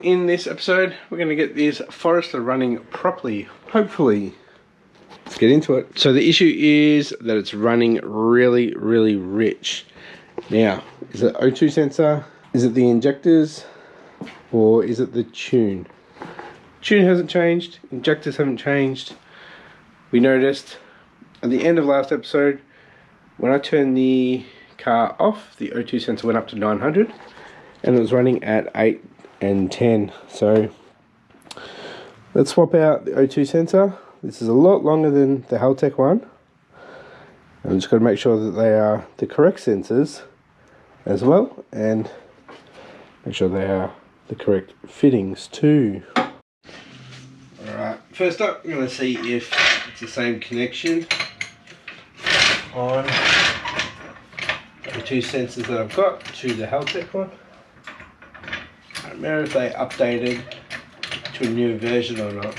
In this episode, we're going to get this Forester running properly, hopefully. Let's get into it. So the issue is that it's running really, really rich. Now, is it O2 sensor? Is it the injectors? Or is it the tune? Tune hasn't changed, injectors haven't changed. We noticed at the end of last episode, when I turned the car off, the O2 sensor went up to 900 and it was running at 8 and 10. So let's swap out the O2 sensor. This is a lot longer than the Haltech one. I'm just going to make sure that they are the correct sensors as well, and make sure they are the correct fittings too. Alright, first up I'm going to see if it's the same connection on the two sensors that I've got to the Haltech one. I don't remember if they updated to a new version or not.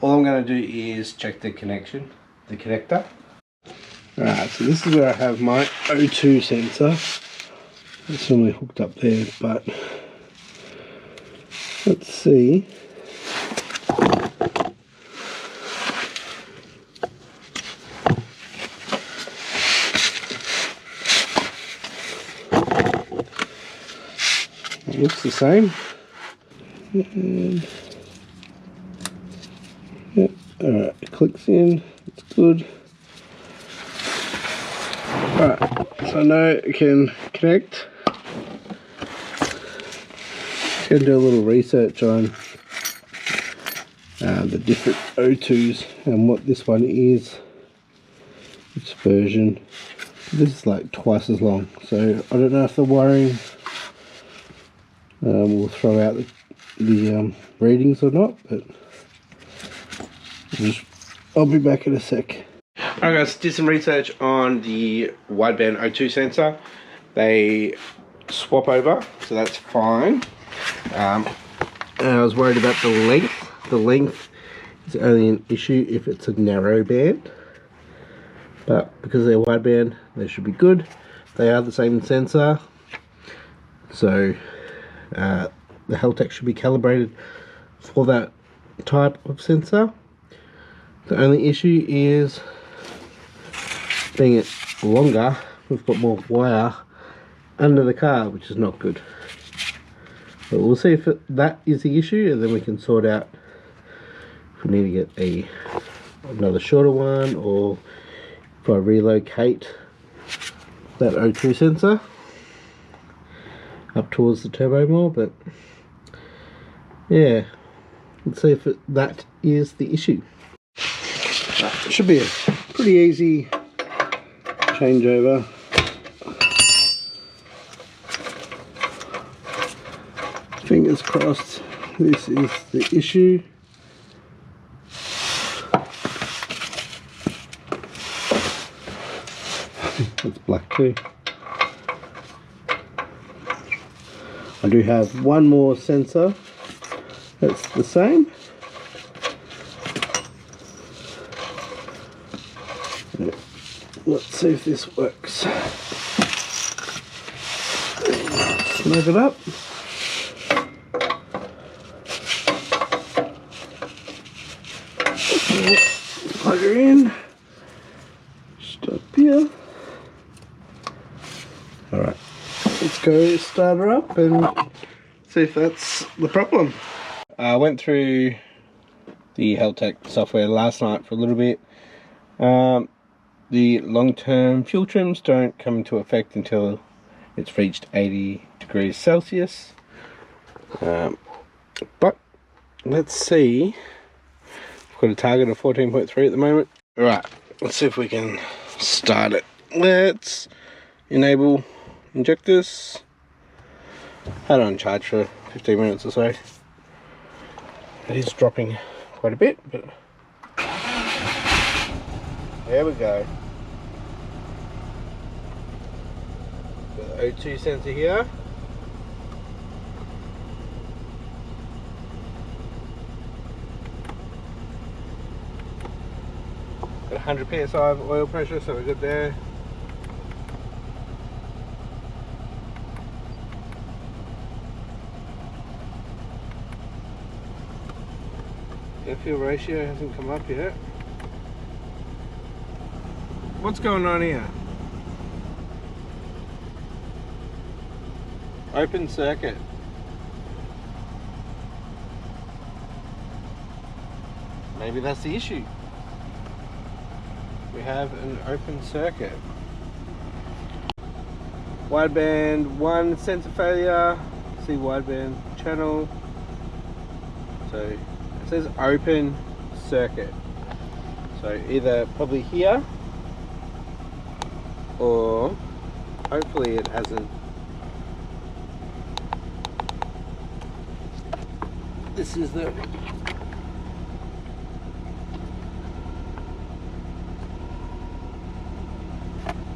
All I'm going to do is check the connection, the connector. Alright, so this is where I have my O2 sensor. It's normally hooked up there, but let's see. It looks the same. And yep, alright, it clicks in, it's good. Alright, so I know it can connect. Just going to do a little research on the different O2s and what this one is. This version. This is like twice as long, so I don't know if the wiring will throw out the readings or not, but I'll be back in a sec. Alright guys, did some research on the wideband O2 sensor. They swap over, so that's fine. And I was worried about the length. The length is only an issue if it's a narrow band, but because they're wideband, they should be good. They are the same sensor, so the Haltech should be calibrated for that type of sensor. The only issue is, being it longer, we've got more wire under the car, which is not good. But we'll see if that is the issue, and then we can sort out if we need to get another shorter one, or if I relocate that O2 sensor up towards the turbo more. But yeah, let's see if that is the issue. It should be a pretty easy changeover. Fingers crossed this is the issue. It's black too. I do have one more sensor that's the same. Let's see if this works. Snug it up. Plug her in. Just up here. Alright, let's go start her up and see if that's the problem. I went through the Haltech software last night for a little bit. The long-term fuel trims don't come into effect until it's reached 80 degrees Celsius. But let's see. I've got a target of 14.3 at the moment. Right, let's see if we can start it. Let's enable injectors. Had it on charge for 15 minutes or so. It is dropping quite a bit, but there we go. Got the O2 sensor here. Got 100 psi of oil pressure, so we're good there. Air fuel ratio hasn't come up yet. What's going on here? Open circuit. Maybe that's the issue. We have an open circuit. Wideband 1 sensor failure. See wideband channel. So it says open circuit. So either probably here, or hopefully it hasn't. This is the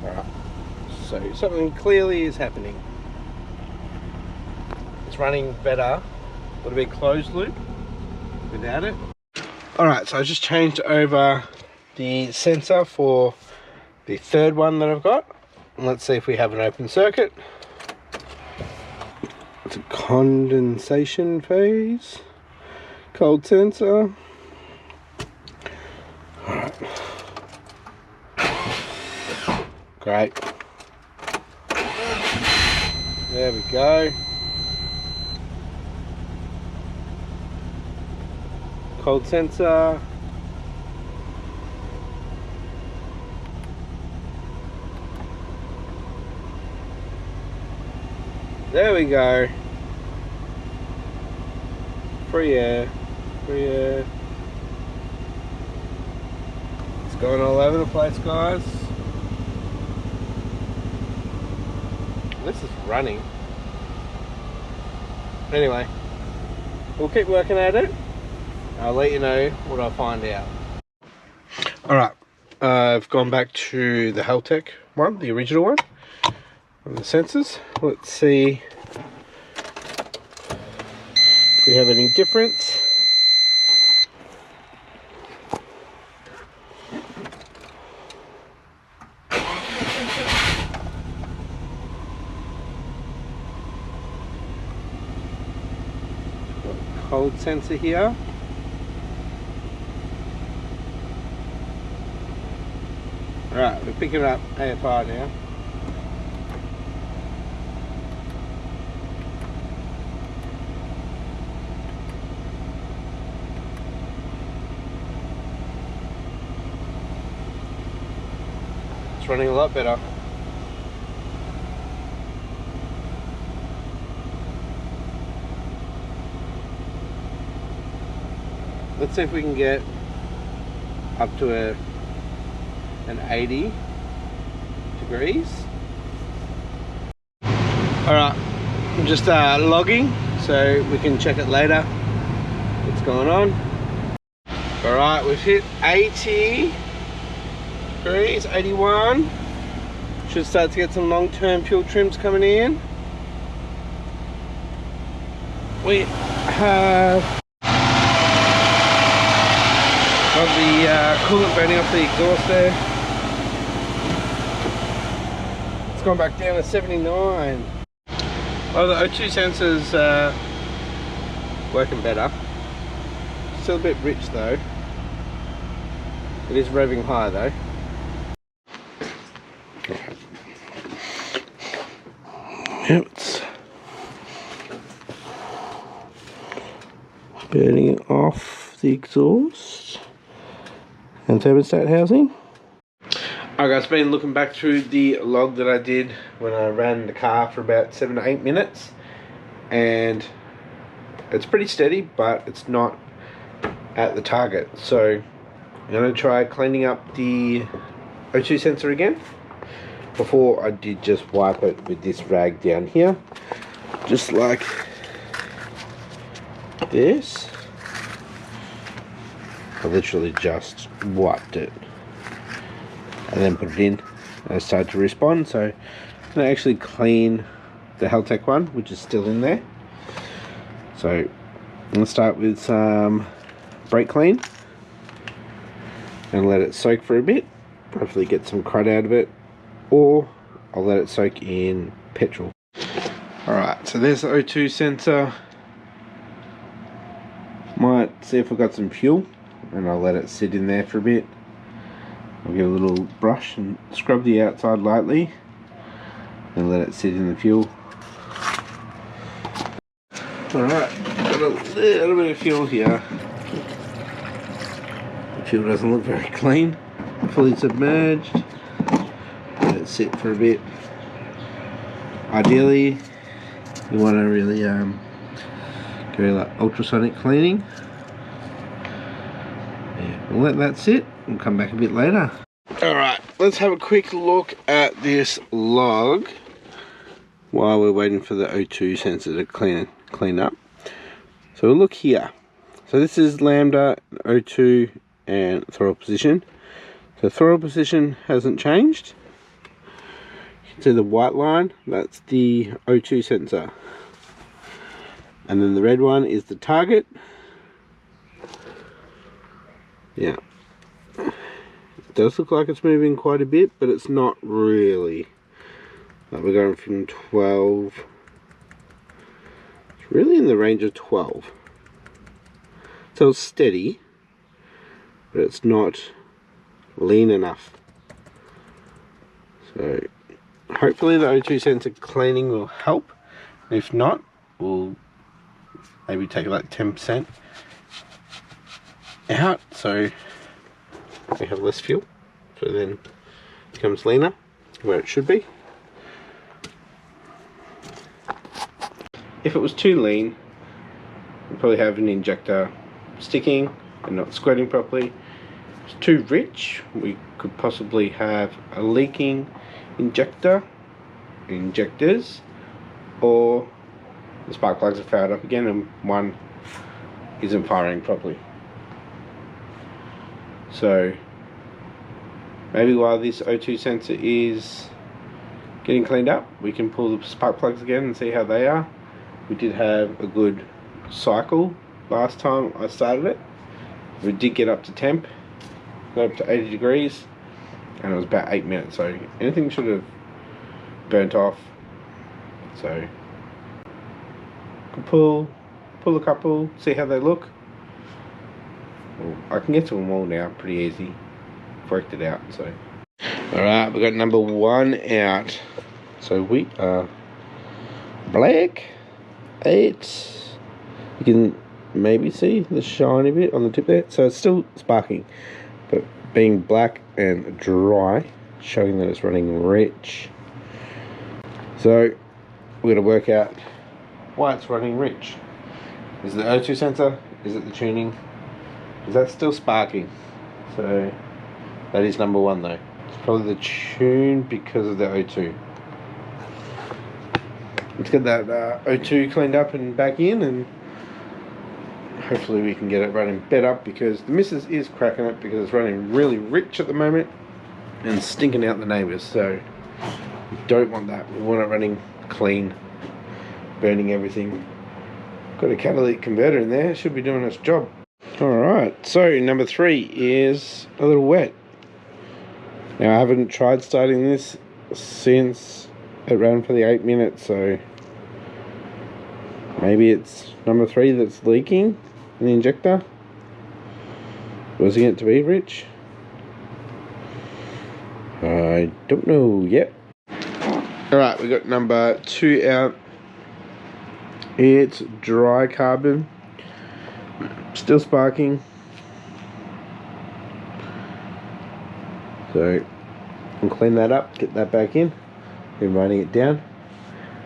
alright. So something clearly is happening. It's running better. Would it be closed loop without it? Alright, so I just changed over the sensor for the third one that I've got. And let's see if we have an open circuit. It's a condensation phase. Cold sensor. Alright. Great. There we go. Cold sensor. There we go. Free air. Free air. It's going all over the place, guys. This is running. Anyway, we'll keep working at it. I'll let you know what I find out. Alright, I've gone back to the Haltech one, the original one, on the sensors. Let's see if we have any difference. Cold sensor here. Alright, we're picking up AFR now. It's running a lot better. Let's see if we can get up to an 80 degrees. Alright, I'm just logging so we can check it later what's going on. Alright, we've hit 80 degrees, 81. Should start to get some long-term fuel trims coming in. We have got the coolant burning off the exhaust there. It's gone back down to 79. Oh, the O2 sensor's working better. Still a bit rich though. It is revving high though. Yep, it's burning off the exhaust and thermostat housing. Alright guys, been looking back through the log that I did when I ran the car for about 7 to 8 minutes, and it's pretty steady, but it's not at the target. So I'm going to try cleaning up the O2 sensor again. Before I did just wipe it with this rag down here, just like this. I literally just wiped it and then put it in, and it started to respond. So I'm going to actually clean the Haltech one, which is still in there. So I'm going to start with some brake clean and let it soak for a bit, hopefully get some crud out of it, or I'll let it soak in petrol. Alright, so there's the O2 sensor. Might see if I've got some fuel, and I'll let it sit in there for a bit. I'll get a little brush and scrub the outside lightly and let it sit in the fuel. Alright, got a little bit of fuel here. The fuel doesn't look very clean. Fully submerged. Let it sit for a bit. Ideally, you want to really go like ultrasonic cleaning. Yeah, we'll let that sit. We'll come back a bit later. Alright, let's have a quick look at this log while we're waiting for the O2 sensor to clean up. So we'll look here. So this is lambda, O2 and throttle position. So throttle position hasn't changed. You can see the white line, that's the O2 sensor. And then the red one is the target. Yeah. It does look like it's moving quite a bit, but it's not really. Like we're going from 12. It's really in the range of 12. So it's steady, but it's not lean enough. So hopefully the O2 sensor cleaning will help. If not, we'll maybe take like 10% out, so we have less fuel, so then it becomes leaner where it should be. If it was too lean, we'd probably have an injector sticking and not squirting properly. If it's too rich, we could possibly have a leaking injectors, or the spark plugs are fired up again and one isn't firing properly. So maybe while this O2 sensor is getting cleaned up, we can pull the spark plugs again and see how they are. We did have a good cycle last time I started it. We did get up to temp, got up to 80 degrees, and it was about 8 minutes, so anything should have burnt off. So pull a couple, see how they look. Well, I can get to them all now pretty easy. Worked it out. So alright, we got number 1 out. So we are black. You can maybe see the shiny bit on the tip there. So it's still sparking, but being black and dry, showing that it's running rich. So we're going to work out why it's running rich. Is it the O2 sensor? Is it the tuning? Is that still sparking? So that is number 1 though. It's probably the tune because of the O2. Let's get that O2 cleaned up and back in, and hopefully we can get it running better, because the missus is cracking it because it's running really rich at the moment and stinking out the neighbours. So we don't want that. We want it running clean, burning everything. Got a catalytic converter in there, should be doing its job. Alright, so number 3 is a little wet. Now I haven't tried starting this since it ran for the 8 minutes, so maybe it's number 3 that's leaking in the injector. Causing it to be rich. I don't know yet. Alright, we got number 2 out. It's dry carbon. Still sparking. So I'll clean that up, get that back in. Been writing it down.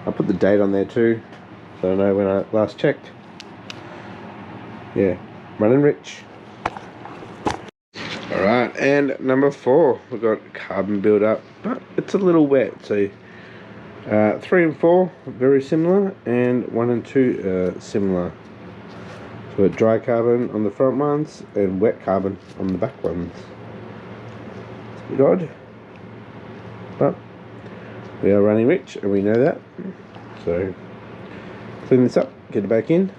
I'll put the date on there too, so I know when I last checked. Yeah, running rich. Alright, and number 4, we've got carbon build up, but it's a little wet. So 3 and 4 very similar, and 1 and 2 similar. So we've got dry carbon on the front ones and wet carbon on the back ones. It's a bit odd, but we are running rich and we know that. So clean this up, get it back in.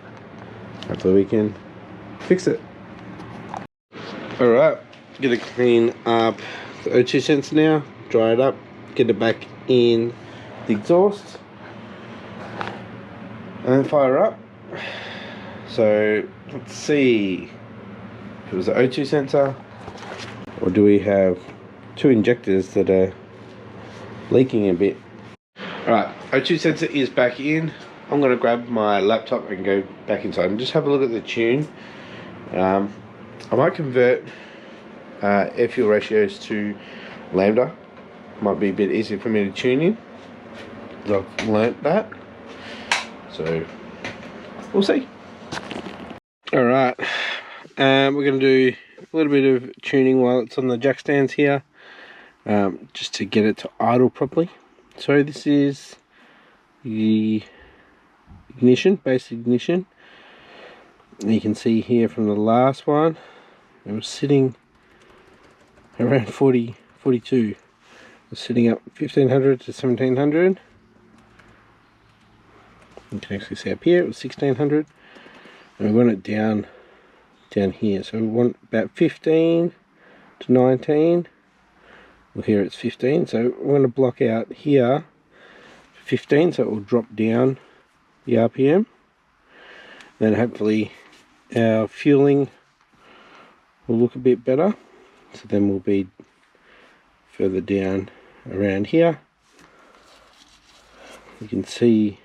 Hopefully we can fix it. Alright, gonna clean up the O2 sensor now, dry it up, get it back in the exhaust, and then fire up. So let's see if it was an O2 sensor, or do we have two injectors that are leaking a bit. Alright, O2 sensor is back in. I'm going to grab my laptop and go back inside and just have a look at the tune. I might convert air fuel ratios to lambda. Might be a bit easier for me to tune in, because I've learnt that. So we'll see. Alright, we're going to do a little bit of tuning while it's on the jack stands here, just to get it to idle properly. So this is the ignition, base ignition. And you can see here from the last one, it was sitting around 42. It was sitting up 1500 to 1700. You can actually see up here it was 1600, and we want it down here. So we want about 15 to 19. Well, here it's 15, so we're going to block out here 15, so it will drop down the RPM. Then hopefully our fueling will look a bit better, so then we'll be further down around here. You can see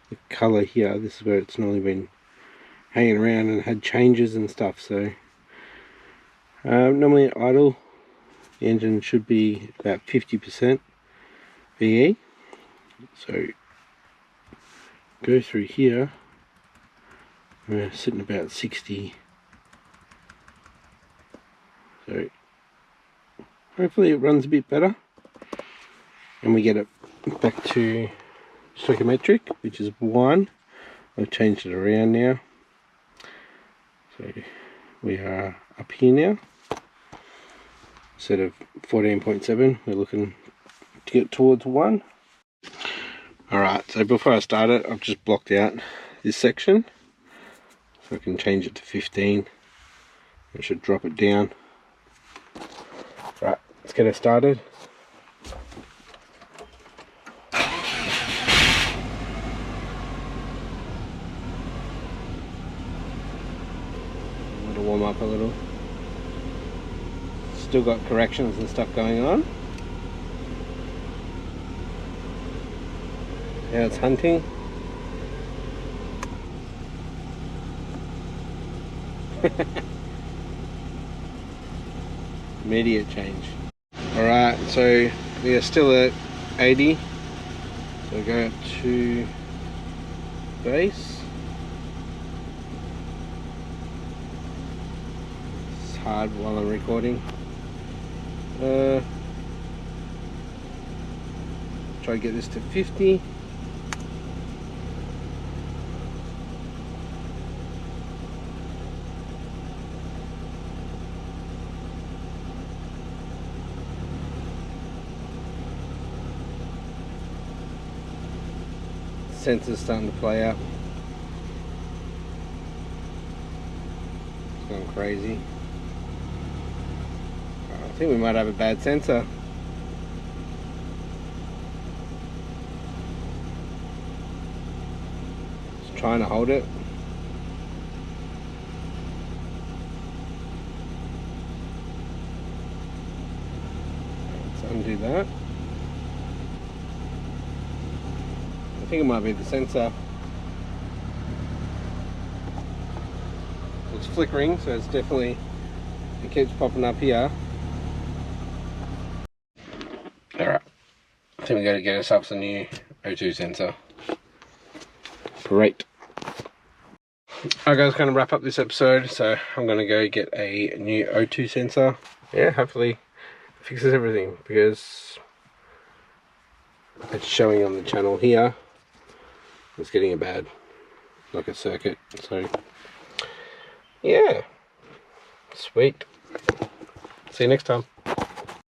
the colour here. This is where it's normally been hanging around and had changes and stuff. So normally at idle the engine should be about 50% VE. So go through here, we're sitting about 60. So hopefully it runs a bit better and we get it back to stoichiometric, which is 1. I've changed it around now, so we are up here now. Instead of 14.7, we're looking to get towards 1. Alright, so before I start it, I've just blocked out this section, so I can change it to 15. It should drop it down. Right, let's get it started. It'll warm up a little. Still got corrections and stuff going on. Now it's hunting. Immediate change. Alright, so we are still at 80. So we go up to base. It's hard while I'm recording. Try to get this to 50. Sensor's starting to play up. It's going crazy. I think we might have a bad sensor. Just trying to hold it. Let's undo that. I think it might be the sensor. It's flickering, so it's definitely, it keeps popping up here. Alright, I think we got to get ourselves a new O2 sensor. Great. Alright guys, going to wrap up this episode, so I'm going to go get a new O2 sensor. Yeah, hopefully it fixes everything, because it's showing on the channel here. It's getting a bad, like a circuit, so yeah, sweet. See you next time.